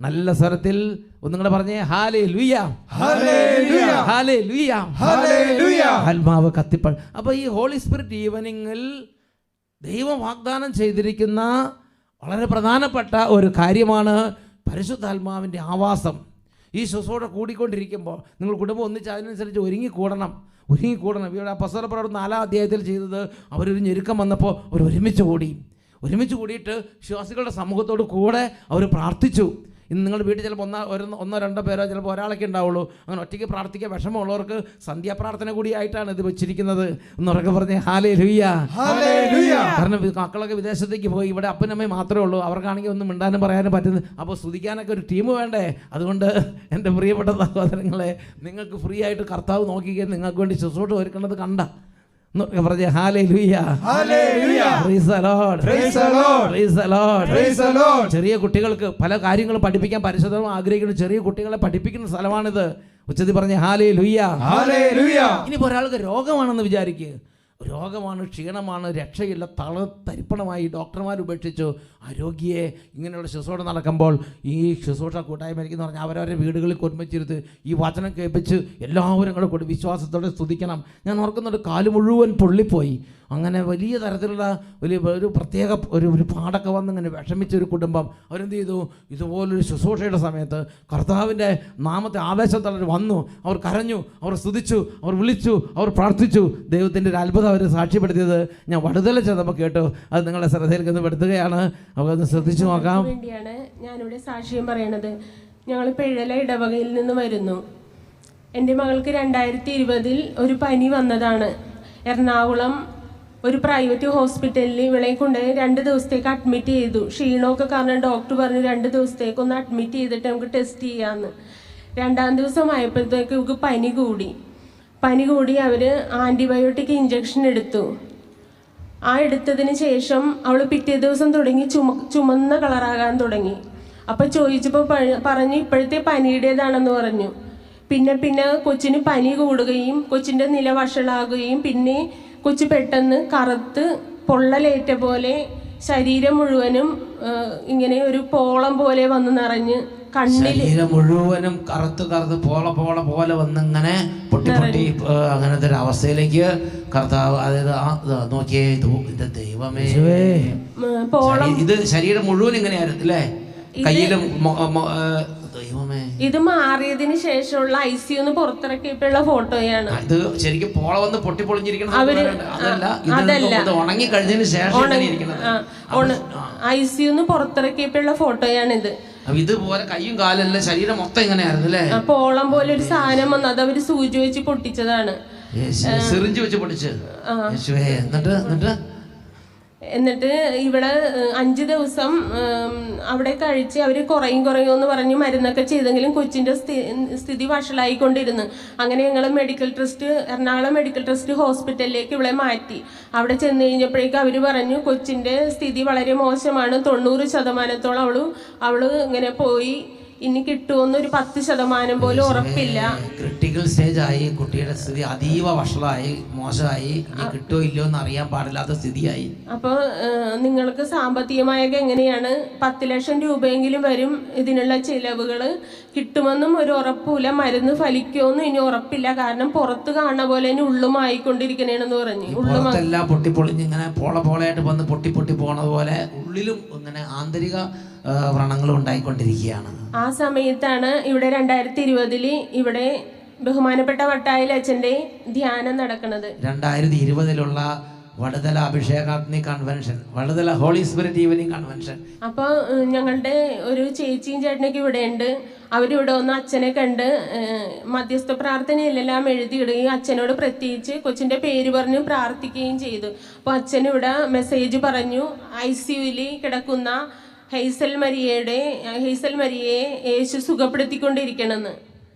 നല്ല സ്വരത്തിൽ ഒന്നുകൂടെ പറഞ്ഞേ, ഹല്ലേലൂയ, ഹല്ലേലൂയ, ഹല്ലേലൂയ, ഹല്ലേലൂയ. ആത്മാവ് കത്തിപ്പട. അപ്പോൾ ഈ ഹോളി സ്പിരിറ്റ് ഈവനിങ്ങിൽ ദൈവം വാഗ്ദാനം ചെയ്തിരിക്കുന്ന വളരെ പ്രധാനപ്പെട്ട ഒരു കാര്യമാണ് പരിശുദ്ധാത്മാവിൻ്റെ ആവാസം. ഈ ശുശ്രൂഷ കൂടിക്കൊണ്ടിരിക്കുമ്പോൾ നിങ്ങൾ കുടുംബം ഒന്നിച്ച് അതിനനുസരിച്ച് ഒരുങ്ങിക്കൂടണം. ഇവിടെ അപ്പോസ്തലപ്രവൃത്തി 4-ാം അധ്യായത്തിൽ ചെയ്തത്, അവരൊരു ഞെരുക്കം വന്നപ്പോൾ അവർ ഒരുമിച്ച് കൂടിയിട്ട് വിശ്വാസികളുടെ സമൂഹത്തോട് കൂടെ അവർ പ്രാർത്ഥിച്ചു. ഇന്ന് നിങ്ങളുടെ വീട്ടിൽ ചിലപ്പോൾ ഒന്നോ രണ്ടോ പേരോ ചിലപ്പോൾ ഒരാളൊക്കെ ഉണ്ടാവുള്ളൂ. അങ്ങനെ ഒറ്റയ്ക്ക് പ്രാർത്ഥിക്കാൻ വിഷമമുള്ളവർക്ക് സന്ധ്യാപ്രാർത്ഥന കൂടിയായിട്ടാണ് ഇത് വെച്ചിരിക്കുന്നത്. എന്നൊക്കെ പറഞ്ഞേ ഹല്ലേലൂയ, ഹല്ലേലൂയ. കാരണം മക്കളൊക്കെ വിദേശത്തേക്ക് പോയി, ഇവിടെ അപ്പനമ്മയും മാത്രമേ ഉള്ളൂ. അവർക്കാണെങ്കിൽ ഒന്നും മിണ്ടാനും പറയാനും പറ്റുന്നത്. അപ്പോൾ സ്തുതിക്കാനൊക്കെ ഒരു ടീം വേണ്ടേ? അതുകൊണ്ട് എൻ്റെ പ്രിയപ്പെട്ട സഹോദരങ്ങളെ, നിങ്ങൾക്ക് ഫ്രീ ആയിട്ട് കർത്താവ് നോക്കിക്കാൻ നിങ്ങൾക്ക് വേണ്ടി ശുശ്രൂഷ ഒരുക്കുന്നത് കണ്ട പറഞ്ഞേ hallelujah, hallelujah. Praise the Lord, praise the Lord, praise the Lord, praise the Lord. ചെറിയ കുട്ടികൾക്ക് പല കാര്യങ്ങളും പഠിപ്പിക്കാൻ പരിശുദ്ധം ആഗ്രഹിക്കുന്ന ചെറിയ കുട്ടികളെ പഠിപ്പിക്കുന്ന സ്ഥലമാണിത്. ഉച്ചത്തിൽ പറഞ്ഞേ ഹല്ലേലൂയ, ഹല്ലേലൂയ. ഇനിയിപ്പോൾ ഒരാൾക്ക് രോഗമാണെന്ന് വിചാരിക്കുക, രോഗമാണ്, ക്ഷീണമാണ്, രക്ഷയില്ല, തരിപ്പണമായി, ഡോക്ടർമാർ ഉപേക്ഷിച്ചു. ആരോഗ്യയെ ഇങ്ങനെയുള്ള ശുശ്രൂഷ നടക്കുമ്പോൾ ഈ ശുശ്രൂഷ കൂട്ടായ്മ എന്ന് പറഞ്ഞാൽ അവരവരുടെ വീടുകളിൽ ഒരുമിച്ചിരുത്ത് ഈ വചനം കേൾപ്പിച്ച് എല്ലാവരും കൂടെ കൂടി വിശ്വാസത്തോടെ സ്തുതിക്കണം. ഞാൻ ഓർക്കുന്നുണ്ട്, കാല് മുഴുവൻ പൊള്ളിപ്പോയി. അങ്ങനെ വലിയ തരത്തിലുള്ള ഒരു പ്രത്യേക ഒരു പാടൊക്കെ വന്ന് ഇങ്ങനെ വിഷമിച്ച ഒരു കുടുംബം അവരെന്ത് ചെയ്തു, ഇതുപോലൊരു ശുശ്രൂഷയുടെ സമയത്ത് കർത്താവിൻ്റെ നാമത്തെ ആവേശത്തോടെ വന്നു. അവർ കരഞ്ഞു, അവർ സ്തുതിച്ചു, അവർ വിളിച്ചു, അവർ പ്രാർത്ഥിച്ചു. ദൈവത്തിൻ്റെ ഒരു അത്ഭുതം അവർ സാക്ഷ്യപ്പെടുത്തിയത് ഞാൻ വടുതല ചെന്നപ്പോൾ കേട്ടു. അത് നിങ്ങളുടെ ശ്രദ്ധയിലേക്ക് ഒന്ന് പെടുത്തുകയാണ്. നമുക്കൊന്ന് ശ്രദ്ധിച്ചു നോക്കാം. വേണ്ടിയാണ് ഞാനിവിടെ സാക്ഷ്യം പറയണത്. ഞങ്ങൾ പിഴല ഇടവകയിൽ നിന്ന് വരുന്നു. എൻ്റെ മകൾക്ക് 2020 ഒരു പനി വന്നതാണ്. എറണാകുളം ഒരു പ്രൈവറ്റ് ഹോസ്പിറ്റലിൽ ഇവളെ കൊണ്ട് 2 ദിവസത്തേക്ക് അഡ്മിറ്റ് ചെയ്തു. ക്ഷീണമൊക്കെ കാരണം ഡോക്ടർ പറഞ്ഞു 2 ദിവസത്തേക്ക് ഒന്ന് അഡ്മിറ്റ് ചെയ്തിട്ട് നമുക്ക് ടെസ്റ്റ് ചെയ്യാമെന്ന്. 2-ാം ദിവസം ആയപ്പോഴത്തേക്ക് ഇവൾക്ക് പനി കൂടി അവർ ആൻറ്റിബയോട്ടിക് ഇഞ്ചക്ഷൻ എടുത്തു. എടുത്തതിന് ശേഷം അവൾ പിറ്റേ ദിവസം തുടങ്ങി ചുമന്ന കളറാകാൻ തുടങ്ങി. അപ്പോൾ ചോദിച്ചപ്പോൾ പറഞ്ഞു ഇപ്പോഴത്തെ പനിയുടേതാണെന്ന് പറഞ്ഞു. പിന്നെ കൊച്ചിന് പനി കൂടുകയും കൊച്ചിൻ്റെ നില വഷളാകുകയും പിന്നെ കൊച്ചു പെട്ടെന്ന് കറുത്ത് പൊള്ളലേറ്റ പോലെ ശരീരം മുഴുവനും ഇങ്ങനെ ഒരു പോളം പോലെ വന്ന് നിറഞ്ഞ് ശരീരം മുഴുവനും കറുത്ത് പോള പോലെ വന്നിങ്ങനെ പൊട്ടി അങ്ങനത്തെ ഒരു അവസ്ഥയിലേക്ക് കർത്താവ്, അതായത് നോക്കിയേ, ഇത് ദൈവമേ, ഇത് ശരീരം മുഴുവൻ ഇങ്ങനെയായിരുന്നു അല്ലേ, കയ്യിലും ദൈവമേ. ഇത് മാറിയതിന് ശേഷമുള്ള ICU പുറത്തിറക്കിയപ്പോഴുള്ള ഫോട്ടോയാണ്. ഇത് ശരിക്കും പോള വന്ന് പൊട്ടിപ്പൊളിഞ്ഞിരിക്കണം, അതല്ല ഉണങ്ങി കഴിഞ്ഞതിന് ശേഷം ICU പുറത്തിറക്കിയപ്പോഴുള്ള ഫോട്ടോയാണിത്. ഇതുപോലെ കയ്യും കാലല്ല, ശരീരം മൊത്തം ഇങ്ങനെയായിരുന്നു അല്ലേ, പോളം പോലെ ഒരു സാധനം വന്നു. അത് അവര് സൂചി വെച്ച് പൊട്ടിച്ചതാണ്, സിറിഞ്ച് വെച്ച് പൊട്ടിച്ചത്. എന്നിട്ട് ഇവിടെ 5 ദിവസം അവിടെ കഴിച്ച് അവർ കുറയുമെന്ന് പറഞ്ഞ് മരുന്നൊക്കെ ചെയ്തെങ്കിലും കൊച്ചിൻ്റെ സ്ഥിതി വഷളായിക്കൊണ്ടിരുന്നു. അങ്ങനെ ഞങ്ങൾ എറണാകുളം മെഡിക്കൽ ട്രസ്റ്റ് ഹോസ്പിറ്റലിലേക്ക് ഇവിടെ മാറ്റി. അവിടെ ചെന്ന് കഴിഞ്ഞപ്പോഴേക്കും അവർ പറഞ്ഞു കൊച്ചിൻ്റെ സ്ഥിതി വളരെ മോശമാണ്, 90% അവൾ ഇങ്ങനെ പോയി, ഇനി കിട്ടുമെന്നൊരു 10% പോലും ഉറപ്പില്ല. ക്രിട്ടിക്കൽ സ്റ്റേജ് ആയി, കുട്ടിയുടെ സ്ഥിതി അതീവ വഷളായി, മോശമായി, ഇനി കിട്ടുമോ ഇല്ലയോ എന്ന് അറിയാൻ പാടില്ലാത്ത സ്ഥിതിയായി. അപ്പോൾ നിങ്ങൾക്ക് സാമ്പത്തികമായൊക്കെ എങ്ങനെയാണ്? 10 ലക്ഷം രൂപയെങ്കിലും വരും ഇതിനുള്ള ചിലവുകൾ. കിട്ടുമെന്നും ഒരു ഉറപ്പില്ല, മരുന്ന് ഫലിക്കുമെന്നും ഇനി ഉറപ്പില്ല, കാരണം പുറത്ത് കാണുന്ന പോലെ തന്നെ ഉള്ളുമായിക്കൊണ്ടിരിക്കണേന്ന് പറഞ്ഞു. ഉള്ളെല്ലാം പൊട്ടിപ്പൊളിഞ്ഞ് ഇങ്ങനെ പോളയായിട്ട് വന്ന് പൊട്ടി പോണത് പോലെ ഉള്ളിലും ഇങ്ങനെ ആന്തരിക വ്രണങ്ങളും ഉണ്ടായിക്കൊണ്ടിരിക്കുകയാണ്. ആ സമയത്താണ് ഇവിടെ 2020 ഇവിടെ ബഹുമാനപ്പെട്ട വട്ടായിൽ അച്ഛൻ്റെ ധ്യാനം നടക്കുന്നത്. 2020 Vaduthala Abhishekagni convention, Vaduthala Holy Spirit evening convention. അപ്പോൾ ഞങ്ങളുടെ ഒരു ചേച്ചിയും ചേട്ടനൊക്കെ ഇവിടെ ഉണ്ട്. അവരിവിടെ ഒന്ന് അച്ഛനെ കണ്ട് മധ്യസ്ഥ പ്രാർത്ഥനയിലെല്ലാം എഴുതിയിടുകയും അച്ഛനോട് പ്രത്യേകിച്ച് കൊച്ചിൻ്റെ പേര് പറഞ്ഞ് പ്രാർത്ഥിക്കുകയും ചെയ്തു. അപ്പോൾ അച്ഛനിവിടെ മെസ്സേജ് പറഞ്ഞു, ICUവിൽ കിടക്കുന്ന ഹെയ്സൽ മരിയയെ യേശു സുഖപ്പെടുത്തിക്കൊണ്ടിരിക്കണമെന്ന്.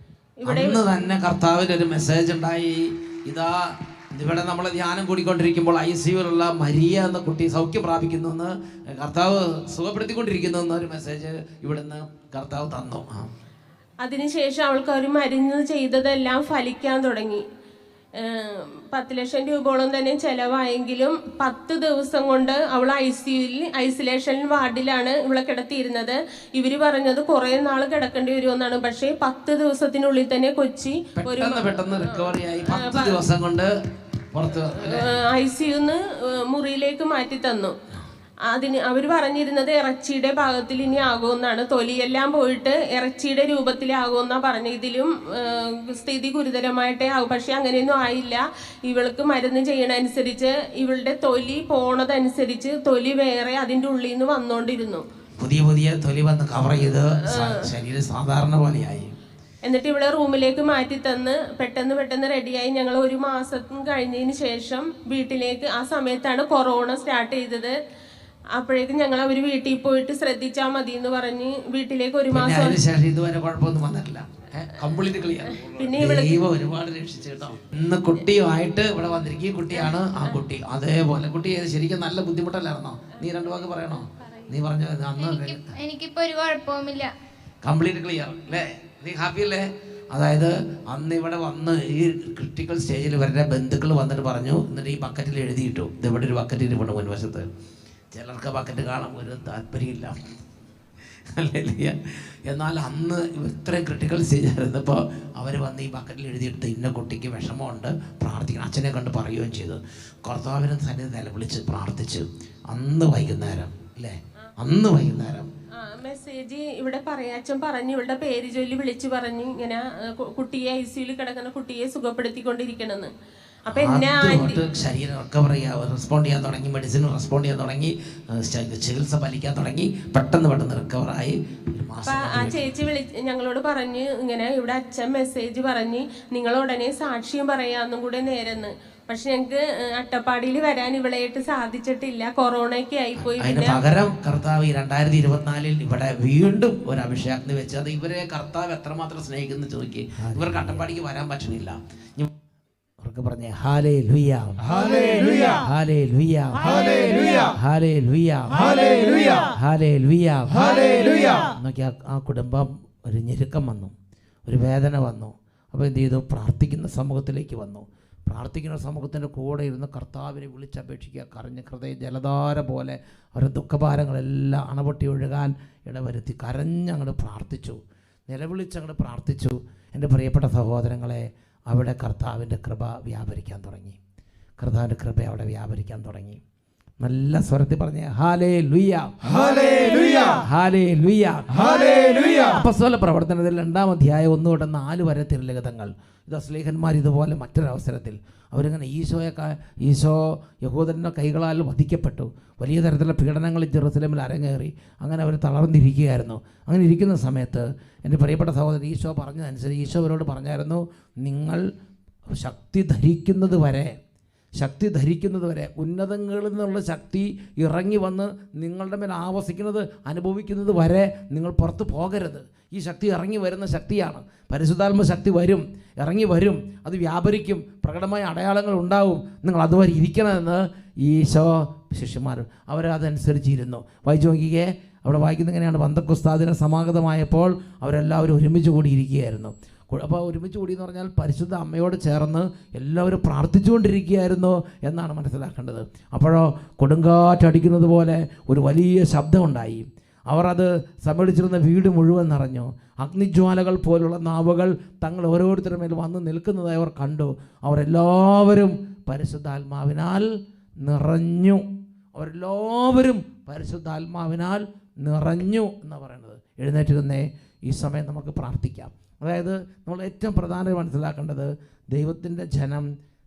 ഇവിടെ തന്നെ കർത്താവിൻ്റെ ഒരു മെസ്സേജ് ഉണ്ടായി. ഇതാ ഇവിടെ നമ്മൾ ധ്യാനം കൂടിക്കൊണ്ടിരിക്കുമ്പോൾ ICUവിലുള്ള മരിയ എന്ന കുട്ടി സൗഖ്യം പ്രാപിക്കുന്നുവെന്ന്, കർത്താവ് സുഖപ്പെടുത്തിക്കൊണ്ടിരിക്കുന്നുവെന്ന് ഒരു മെസ്സേജ് ഇവിടുന്ന് കർത്താവ് തന്നു. അതിനുശേഷം അവൾക്ക് ഒരു മരുന്ന് ചെയ്തതെല്ലാം ഫലിക്കാൻ തുടങ്ങി. 10 ലക്ഷം രൂപയോളം തന്നെ ചിലവായെങ്കിലും 10 ദിവസം കൊണ്ട് അവൾ ഐസൊലേഷൻ വാർഡിലാണ് ഇവളെ കിടത്തിയിരുന്നത്. ഇവർ പറഞ്ഞത് കുറേ നാൾ കിടക്കേണ്ടി വരുമെന്നാണ്. പക്ഷേ 10 ദിവസത്തിനുള്ളിൽ തന്നെ കൊച്ചി പെട്ടെന്ന് റിക്കവറി ആയി 10 ദിവസം കൊണ്ട് ICUന്ന് മുറിയിലേക്ക് മാറ്റി തന്നു. അതിന് അവർ പറഞ്ഞിരുന്നത് ഇറച്ചിയുടെ ഭാഗത്തിൽ ഇനി ആകുമെന്നാണ്. തൊലിയെല്ലാം പോയിട്ട് ഇറച്ചിയുടെ രൂപത്തിലാകുമെന്നാണ് പറഞ്ഞത്. ഇതിലും സ്ഥിതി ഗുരുതരമായിട്ടേ ആകും. പക്ഷെ അങ്ങനെയൊന്നും ആയില്ല. ഇവൾക്ക് മരുന്ന് ചെയ്യണനുസരിച്ച് ഇവളുടെ തൊലി പോണതനുസരിച്ച് തൊലി വേറെ അതിൻ്റെ ഉള്ളിൽ നിന്ന് വന്നുകൊണ്ടിരുന്നു. പുതിയ തൊലി വന്ന് കവർ ചെയ്ത് ശരീരം സാധാരണ പോലെയായി. എന്നിട്ട് ഇവിടെ റൂമിലേക്ക് മാറ്റി തന്ന് പെട്ടെന്ന് റെഡിയായി. ഞങ്ങൾ 1 മാസം കഴിഞ്ഞതിന് ശേഷം വീട്ടിലേക്ക്, ആ സമയത്താണ് കൊറോണ സ്റ്റാർട്ട് ചെയ്തത്. അപ്പോഴേക്കും ഞങ്ങൾ അവർ വീട്ടിൽ പോയിട്ട് ശ്രദ്ധിച്ചാൽ മതി എന്ന് പറഞ്ഞ് വീട്ടിലേക്ക് 1 മാസം. ഇതുവരെ കുഴപ്പമൊന്നും വന്നിട്ടില്ല. പിന്നെ ഒരുപാട് രക്ഷിച്ചു കേട്ടോ. ഇന്ന് കുട്ടിയുമായിട്ട് ഇവിടെ വന്നിരിക്കും. കുട്ടിയാണ് ആ കുട്ടി. അതേപോലെ കുട്ടി ശരിക്കും നല്ല ബുദ്ധിമുട്ടല്ലായിരുന്നോ? നീ 2 വാക്ക് പറയണോ? നീ പറഞ്ഞു അന്ന് എനിക്കിപ്പോ ഒരു കുഴപ്പവുമില്ല, കംപ്ലീറ്റ് ക്ലിയർ അല്ലേ? നീ ഹാപ്പി അല്ലേ? അതായത് അന്ന് ഇവിടെ വന്ന് ഈ ക്രിട്ടിക്കൽ സ്റ്റേജിൽ ഇവരുടെ ബന്ധുക്കൾ വന്നിട്ട് പറഞ്ഞു, എന്നിട്ട് ഈ ബക്കറ്റിൽ എഴുതിയിട്ടു. ഇതിവിടെ ഒരു ബക്കറ്റ് ഇരിപ്പുണ്ട് മുൻവശത്ത്. ചിലർക്ക് ബക്കറ്റ് കാണാൻ ഒരു താല്പര്യമില്ല അല്ലേ? എന്നാൽ അന്ന് ഇത്രയും ക്രിട്ടിക്കൽ സ്റ്റേജ് ആയിരുന്നപ്പോൾ അവർ വന്ന് ഈ ബക്കറ്റിൽ എഴുതിയെടുത്ത് ഇന്ന കുട്ടിക്ക് വിഷമമുണ്ട്, പ്രാർത്ഥിക്കണം. അച്ഛനെ കണ്ട് പറയുകയും ചെയ്തു. കർത്താവിനെ തന്നെ നിലവിളിച്ച് പ്രാർത്ഥിച്ചു. അന്ന് വൈകുന്നേരം അല്ലേ? അന്ന് വൈകുന്നേരം മെസ്സേജ് ഇവിടെ പറയാം. അച്ഛൻ പറഞ്ഞു, ഇവളുടെ പേര് ചൊല്ലി വിളിച്ചു പറഞ്ഞു ഇങ്ങനെ കുട്ടിയെ ICUവിൽ കിടക്കുന്ന കുട്ടിയെ സുഖപ്പെടുത്തിക്കൊണ്ടിരിക്കണമെന്ന്. അപ്പൊ എന്നെ ശരീരം റിക്കവർ ചെയ്യാൻ റെസ്പോണ്ട് ചെയ്യാൻ തുടങ്ങി, മെഡിസിൻ റെസ്പോണ്ട് ചെയ്യാൻ തുടങ്ങി, ചികിത്സ ഫലിക്കാൻ തുടങ്ങി. പെട്ടെന്ന് റിക്കവറായി. ആ ചേച്ചി ഞങ്ങളോട് പറഞ്ഞ് ഇങ്ങനെ ഇവിടെ അച്ഛൻ മെസ്സേജ് പറഞ്ഞ് നിങ്ങൾ ഉടനെ സാക്ഷ്യം പറയാന്നും കൂടെ നേരെന്ന്. പക്ഷെ ഞങ്ങൾക്ക് അട്ടപ്പാടിയിൽ വരാൻ ഇവളായിട്ട് സാധിച്ചിട്ടില്ല, കൊറോണയ്ക്ക് ആയിപ്പോയി. അതിന് പകരം കർത്താവ് 2024 ഇവിടെ വീണ്ടും ഒരു അഭിഷേകത്തിന് വെച്ച്, അത് ഇവരെ കർത്താവ് എത്രമാത്രം സ്നേഹിക്കുന്നു ചോദിക്കുക. ഇവർക്ക് അട്ടപ്പാടിക്ക് വരാൻ പറ്റണില്ല. അവർക്ക് പറഞ്ഞേ hallelujah, hallelujah, hallelujah, hallelujah, hallelujah, hallelujah, hallelujah, hallelujah. നോക്കി ആ കുടുംബം ഒരു ഞെരുക്കം വന്നു, ഒരു വേദന വന്നു. അപ്പോൾ എന്ത് ചെയ്തു? പ്രാർത്ഥിക്കുന്ന സമൂഹത്തിലേക്ക് വന്നു. പ്രാർത്ഥിക്കുന്ന സമൂഹത്തിൻ്റെ കൂടെ ഇരുന്ന് കർത്താവിനെ വിളിച്ചപേക്ഷിക്കുക. കരഞ്ഞ് ഹൃദയ ജലധാര പോലെ അവരുടെ ദുഃഖഭാരങ്ങളെല്ലാം അണപൊട്ടി ഒഴുകാൻ ഇടവരുത്തി കരഞ്ഞങ്ങോട്ട് പ്രാർത്ഥിച്ചു, നിലവിളിച്ചങ്ങോട്ട് പ്രാർത്ഥിച്ചു. എൻ്റെ പ്രിയപ്പെട്ട സഹോദരങ്ങളെ, അവിടെ കർത്താവിൻ്റെ കൃപ വ്യാപരിക്കാൻ തുടങ്ങി. കർത്താവിൻ്റെ കൃപ അവിടെ വ്യാപരിക്കാൻ തുടങ്ങി. നല്ല സ്വരത്തിൽ പറഞ്ഞേ ഹല്ലേലൂയ, ഹല്ലേലൂയ, ഹല്ലേലൂയ, ഹല്ലേലൂയ. അപ്പോസ്തല പ്രവർത്തനത്തിൽ 2-ാം അധ്യായം 1 തൊട്ട് 4 വരെ തിരുലിഖിതങ്ങൾ. ഇത് സ്ലീഹന്മാർ ഇതുപോലെ മറ്റൊരവസരത്തിൽ അവരിങ്ങനെ ഈശോ യഹൂദൻ്റെ കൈകളാൽ വധിക്കപ്പെട്ടു. വലിയ തരത്തിലുള്ള പീഡനങ്ങൾ ജെറുസലേമിൽ അരങ്ങേറി. അങ്ങനെ അവർ തളർന്നിരിക്കുകയായിരുന്നു. അങ്ങനെ ഇരിക്കുന്ന സമയത്ത് എൻ്റെ പ്രിയപ്പെട്ട സഹോദരൻ ഈശോ പറഞ്ഞതനുസരിച്ച് ഈശോ അവരോട് പറഞ്ഞായിരുന്നു, നിങ്ങൾ ശക്തി ധരിക്കുന്നത് വരെ ഉന്നതങ്ങളിൽ നിന്നുള്ള ശക്തി ഇറങ്ങി വന്ന് നിങ്ങളുടെ മേൽ ആവസിക്കുന്നത് അനുഭവിക്കുന്നത് വരെ നിങ്ങൾ പുറത്ത് പോകരുത്. ഈ ശക്തി ഇറങ്ങി വരുന്ന ശക്തിയാണ്. പരിശുദ്ധാത്മ ശക്തി വരും, ഇറങ്ങി വരും, അത് വ്യാപരിക്കും, പ്രകടമായ അടയാളങ്ങൾ ഉണ്ടാവും. നിങ്ങൾ അതുവരെ ഇരിക്കണമെന്ന് ഈശോ ശിഷ്യന്മാർ അവരതനുസരിച്ചിരുന്നു. വായിച്ചു നോക്കിക്കേ, അവിടെ വായിക്കുന്നത് എങ്ങനെയാണ്? പന്തക്കുസ്താദിന് സമാഗതമായപ്പോൾ അവരെല്ലാവരും ഒരുമിച്ച് കൂടിയിരിക്കുകയായിരുന്നു. അപ്പോൾ ഒരുമിച്ച് കൂടി എന്ന് പറഞ്ഞാൽ പരിശുദ്ധ അമ്മയോട് ചേർന്ന് എല്ലാവരും പ്രാർത്ഥിച്ചുകൊണ്ടിരിക്കുകയായിരുന്നു എന്നാണ് മനസ്സിലാക്കേണ്ടത്. അപ്പോഴോ കൊടുങ്കാറ്റടിക്കുന്നത് പോലെ ഒരു വലിയ ശബ്ദമുണ്ടായി. അവർ അത് സമ്മേളിച്ചിരുന്ന വീട് മുഴുവൻ നിറഞ്ഞു. അഗ്നിജ്വാലകൾ പോലുള്ള നാവുകൾ തങ്ങൾ ഓരോരുത്തരുടെ മേൽ വന്ന് നിൽക്കുന്നതായി അവർ കണ്ടു. അവരെല്ലാവരും പരിശുദ്ധാത്മാവിനാൽ നിറഞ്ഞു. അവരെല്ലാവരും പരിശുദ്ധാത്മാവിനാൽ നിറഞ്ഞു എന്നാണ് പറയുന്നത്. എഴുന്നേറ്റിരുന്നേ, ഈ സമയം നമുക്ക് പ്രാർത്ഥിക്കാം. അതായത് നമ്മൾ ഏറ്റവും പ്രധാനമായി മനസ്സിലാക്കേണ്ടത്, ദൈവത്തിൻ്റെ ജനം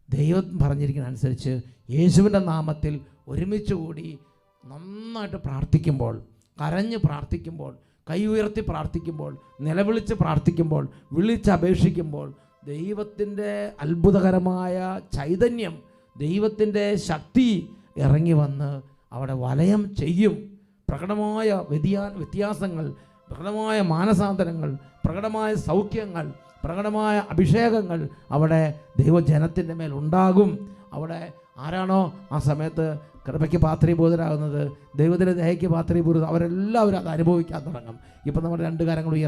ദൈവം പറഞ്ഞിരിക്കുന്ന അനുസരിച്ച് യേശുവിൻ്റെ നാമത്തിൽ ഒരുമിച്ച് കൂടി നന്നായിട്ട് പ്രാർത്ഥിക്കുമ്പോൾ, കരഞ്ഞ് പ്രാർത്ഥിക്കുമ്പോൾ, കൈ ഉയർത്തി പ്രാർത്ഥിക്കുമ്പോൾ, നിലവിളിച്ച് പ്രാർത്ഥിക്കുമ്പോൾ, വിളിച്ചപേക്ഷിക്കുമ്പോൾ ദൈവത്തിൻ്റെ അത്ഭുതകരമായ ചൈതന്യം, ദൈവത്തിൻ്റെ ശക്തി ഇറങ്ങി വന്ന് അവിടെ വലയം ചെയ്യും. പ്രകടമായ വ്യത്യാസങ്ങൾ, പ്രകടമായ മാനസാന്തരങ്ങൾ, പ്രകടമായ സൗഖ്യങ്ങൾ, പ്രകടമായ അഭിഷേകങ്ങൾ അവിടെ ദൈവജനത്തിൻ്റെ മേൽ ഉണ്ടാകും. അവിടെ ആരാണോ ആ സമയത്ത് കൃപയ്ക്ക് പാത്രീഭൂതരാകുന്നത്, ദൈവത്തിൻ്റെ ദയയ്ക്ക് പാത്രീഭൂതർ, അവരെല്ലാവരും അത് അനുഭവിക്കാൻ തുടങ്ങും. ഇപ്പം നമ്മൾ 2 കാര്യങ്ങൾ